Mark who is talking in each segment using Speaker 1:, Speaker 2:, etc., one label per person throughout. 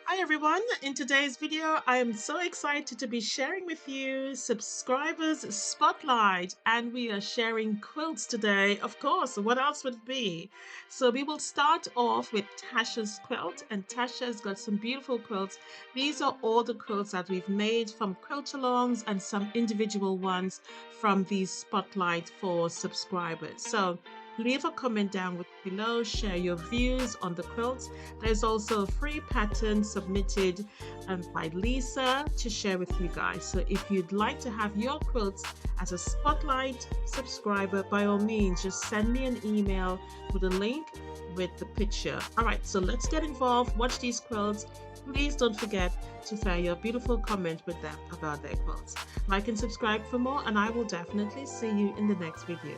Speaker 1: Hi everyone, in today's video I am so excited to be sharing with you subscribers spotlight, and we are sharing quilts today. Of course, what else would it be? So we will start off with Tasha's quilt, and Tasha's got some beautiful quilts. These are all the quilts that we've made from quilt alongs and some individual ones from these spotlight for subscribers. So leave a comment down below, share your views on the quilts. There's also a free pattern submitted by Lisa to share with you guys. So if you'd like to have your quilts as a spotlight subscriber, by all means, just send me an email with a link with the picture. All right, so let's get involved. Watch these quilts. Please don't forget to share your beautiful comment with them about their quilts. Like and subscribe for more, and I will definitely see you in the next video.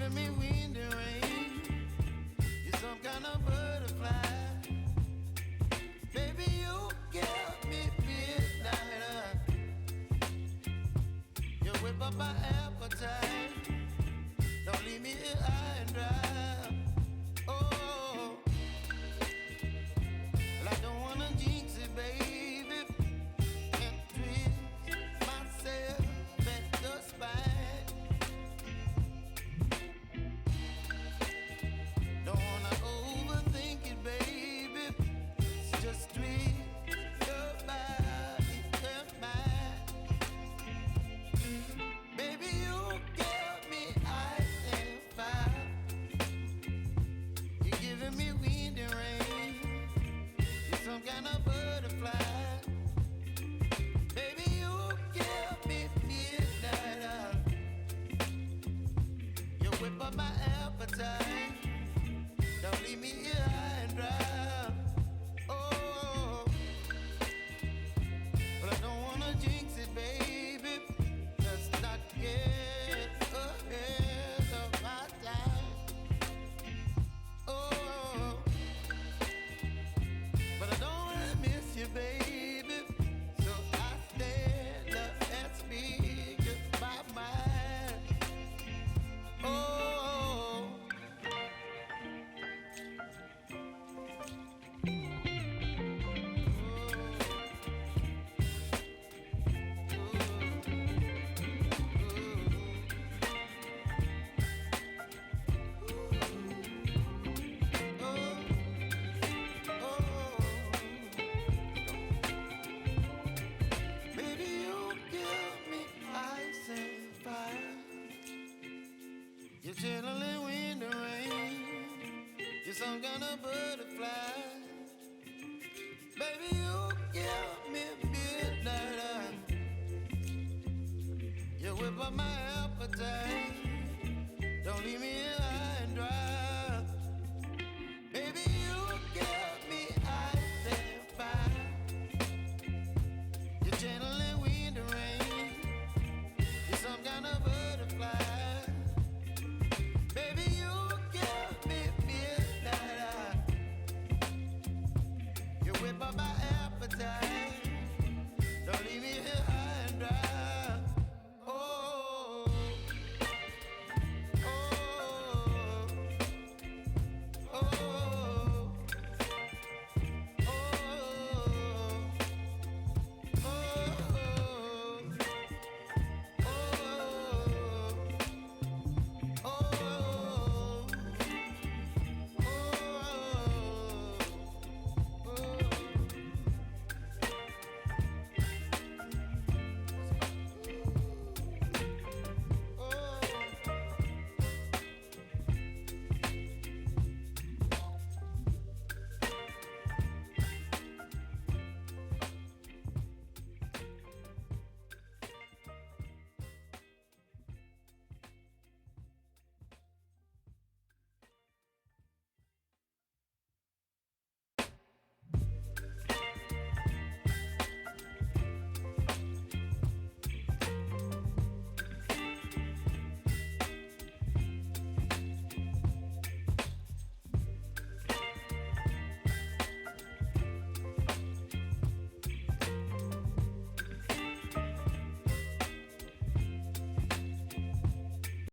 Speaker 2: giving me wind and rain. You're some kind of butterfly. Baby, you give me midnight. You whip up my appetite. Don't leave me here high and dry. Oh, well, I don't wanna jinx it, baby, and twist myself at the spine. Don't wanna overthink it, baby. It's just twist your body and mine. Baby, you give me ice and fire. You're giving me wind and rain. You're some kind of butterfly. Baby, you give me midnight. You whip up my appetite. Don't leave me here high and dry. Oh, but I don't wanna jinx it, baby. Let's not get ahead of my time. Oh, but I don't wanna miss you, baby. So I stand up and speak my mind. Oh, baby, you give me ice and fire. You're channeling wind and rain. You're some kind of butterfly. Baby, you give me midnight. You whip up my appetite. Don't leave me here high and dry. Baby, you give me ice and fire. You're channeling wind and rain. You're some kind of butterfly. Baby,